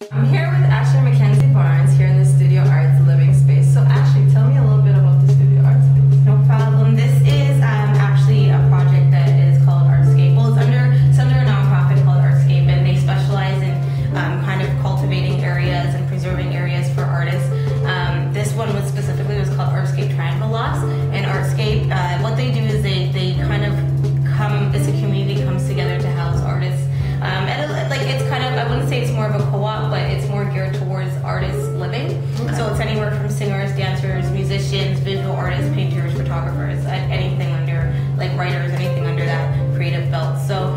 I'm here with Ashley McKenzie-Barnes here in the Studio Arts Living Space. So Ashley, tell me a little bit about the Studio Arts Space. No problem. This is actually a project that is called Artscape. Well, it's under a nonprofit called Artscape, and they specialize in kind of cultivating areas and preserving areas for artists. This one was called Artscape Triangle Lots, and Artscape, what they do is they kind of come, it's a community comes together to house artists. It's kind of, I wouldn't say it's more of a co-op, but it's more geared towards artists living. Okay. So it's anywhere from singers, dancers, musicians, visual artists, painters, photographers, anything under, like writers, anything under that creative belt. So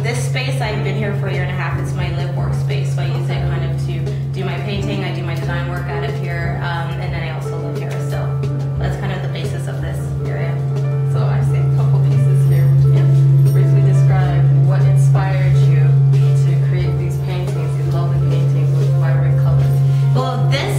this space, I've been here for a year and a half. It's my live work space, so I use it kind of to do my painting, I do my design work out of here, and then I also live here. So that's kind of the basis of this area. So I see a couple pieces here. Yeah. Briefly describe what inspired you to create these paintings, these lovely paintings with vibrant colors. Well, this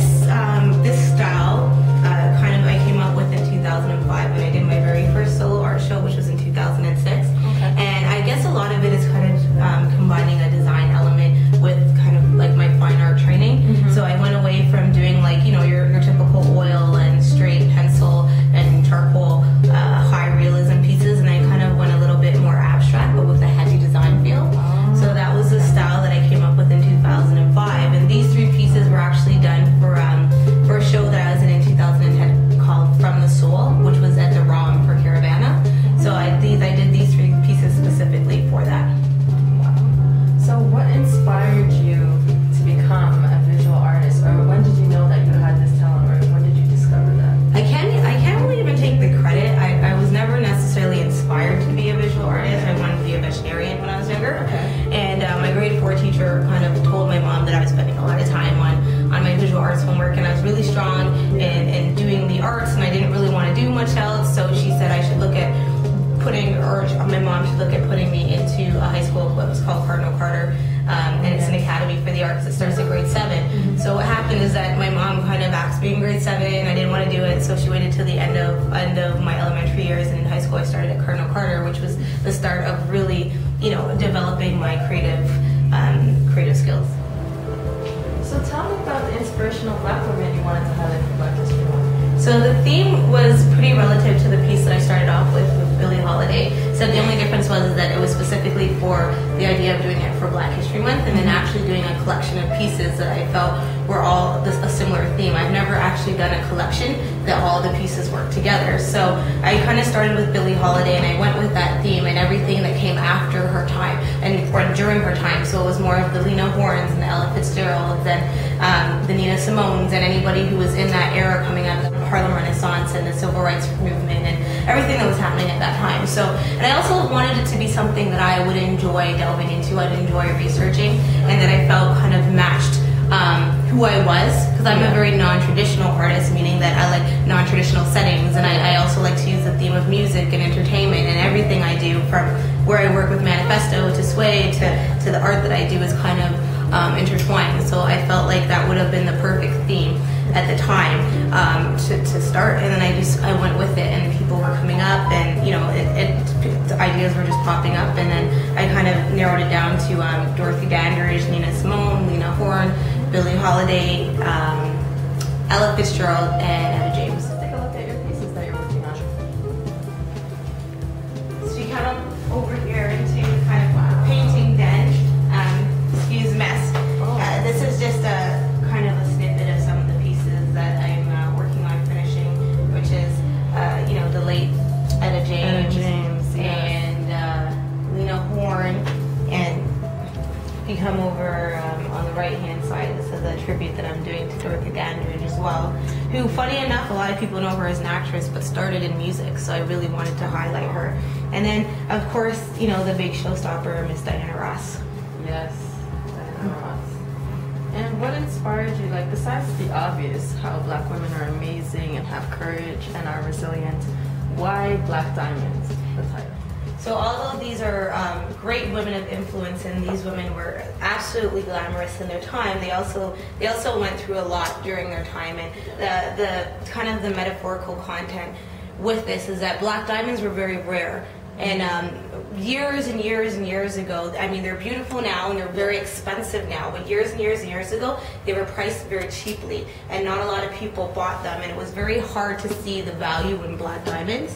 style I came up with in 2005 when I did my very first solo art show, which was in 2006. Okay. And I guess a lot of it is kind of combining a design element with kind of like my fine art training. Mm-hmm. So I went away from doing your typical oil and straight pencil and charcoal high realism pieces, and I kind of went a little bit more abstract but with a heavy design feel. Oh. So that was the style that I came up with in 2005, and these three pieces were actually done for a show that I was in 2010 called From the Soul, which was at the ROM for Caravana. So I did these three pieces specifically for that. Wow. So what inspired you to become a visual artist, or when did you know that you had this talent, or when did you discover that? I can't really even take the credit. I was never necessarily inspired to be a visual artist. I wanted to be a veterinarian when I was younger. Okay. And my grade 4 teacher kind of told my mom that I was spending a lot of time on my visual arts homework, and I was really strong in doing the arts, and I didn't really want to do much else. So she said I should look at my mom should look at putting me into a high school, what was called Cardinal Carter, and it's an academy for the arts that starts at grade 7. Mm-hmm. So what happened is that my mom kind of asked me in grade 7, and I didn't want to do it, so she waited till the end of my elementary years, and in high school I started at Cardinal Carter, which was the start of really, developing my creative skills. So tell me about the inspirational Black women you wanted to highlight for Black History Month. So the theme was pretty relative to the piece that I started off with Billie Holiday. So the only difference was that it was specifically for the idea of doing it for Black History Month, and then actually doing a collection of pieces that I felt were all a similar theme. I've never actually done a collection that all the pieces work together. So I kind of started with Billie Holiday, and I went with that theme and everything that came after her time or during her time. So it was more of the Lena Hornes and the Ella Fitzgeralds and the Nina Simones and anybody who was in that era coming out of the Harlem Renaissance and the Civil Rights Movement and everything that was happening at that time. So, and I also wanted it to be something that I would enjoy delving into, I'd enjoy researching, and that I felt kind of matched who I was, because I'm a very non-traditional artist, meaning that I like non-traditional settings, and I also like to use the theme of music and entertainment, and everything I do, from where I work with Manifesto to Sway to the art that I do, is kind of intertwined. So I felt like that would have been the perfect theme at the time to start, and then I went with it, and people were coming up, and the ideas were just popping up, and then I kind of narrowed it down to Dorothy Dandridge, Nina Simone, Lena Horne, Billie Holiday, Ella Fitzgerald, and Etta James. Let's take a look at your pieces that you're working on. So you come up over here into kind of a painting den. Excuse mess. Oh. This is just a kind of a snippet of some of the pieces that I'm working on finishing, which is the late Etta James, and Lena Horne, and if you come over on the right hand side, this is a tribute that I'm doing to Dorothy Dandridge as well, who, funny enough, a lot of people know her as an actress, but started in music, so I really wanted to highlight her. And then, of course, the big showstopper, Miss Diana Ross. Yes. And what inspired you, besides the obvious, how Black women are amazing and have courage and are resilient, why Black Diamonds, the title? So all of these are great women of influence, and these women were absolutely glamorous in their time. They also went through a lot during their time, and the kind of the metaphorical content with this is that Black diamonds were very rare And years and years and years ago, I mean, they're beautiful now and they're very expensive now, but years and years and years ago, they were priced very cheaply and not a lot of people bought them, and it was very hard to see the value in black diamonds.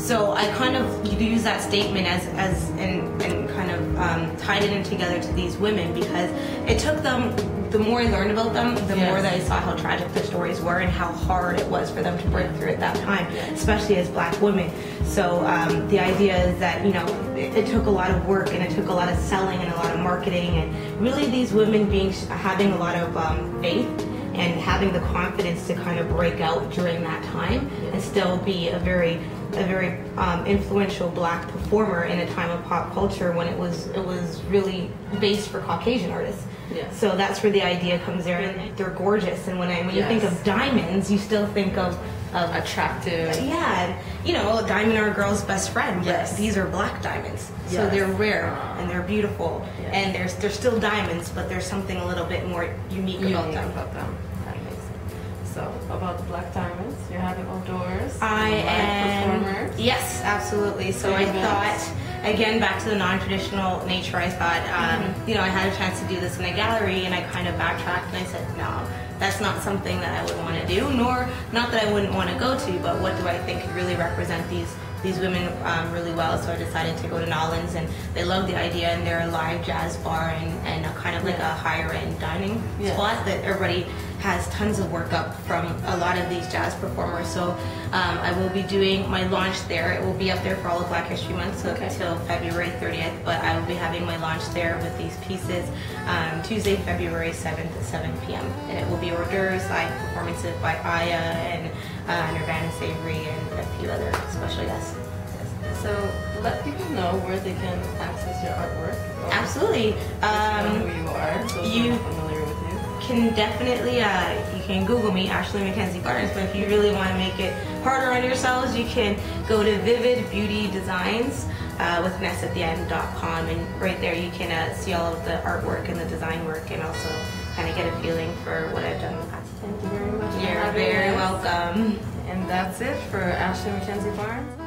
So I kind of use that statement and kind of tied it in together to these women, because it took them, the more I learned about them, the more that I saw how tragic their stories were and how hard it was for them to break through at that time, especially as black women. So the idea is that, you know, it took a lot of work and it took a lot of selling and a lot of marketing, and really these women having a lot of faith and having the confidence to kind of break out during that time and still be a very influential black performer in a time of pop culture when it was really based for Caucasian artists. So that's where the idea comes there, and they're gorgeous. And when you think of diamonds, you still think of attractive. Yeah, and, you know, diamond are a girl's best friend. But these are black diamonds, so they're rare and they're beautiful, and they're still diamonds, but there's something a little bit more unique about them. That makes sense. So about the black diamonds, you're having outdoors. I am. Performers. Yes, absolutely. So I thought. Again, back to the non-traditional nature, I thought, you know, I had a chance to do this in a gallery, and I kind of backtracked and I said, no, that's not something that I would want to do, nor not that I wouldn't want to go to, but what do I think could really represent these women really well. So I decided to go to Nolans, and they loved the idea, and they're a live jazz bar and a kind of like a higher end dining spot that everybody has tons of work up from a lot of these jazz performers. So I will be doing my launch there. It will be up there for all of Black History Month, so until February 30th, but I will be having my launch there with these pieces Tuesday, February 7th at 7 p.m. And it will be hors d'oeuvres, live performances by Aya and Nirvana Savory and a few other special guests. So let people know where they can access your artwork. Absolutely. Who you are, so they're familiar with you. Can definitely, you can Google me, Ashley McKenzie-Barnes, but if you really want to make it harder on yourselves, you can go to Vivid Beauty Designs with an S at the end.com, and right there you can see all of the artwork and the design work, and also kind of get a feeling for what I've done in the past. Thank you very much. You're very welcome. And that's it for Ashley McKenzie-Barnes.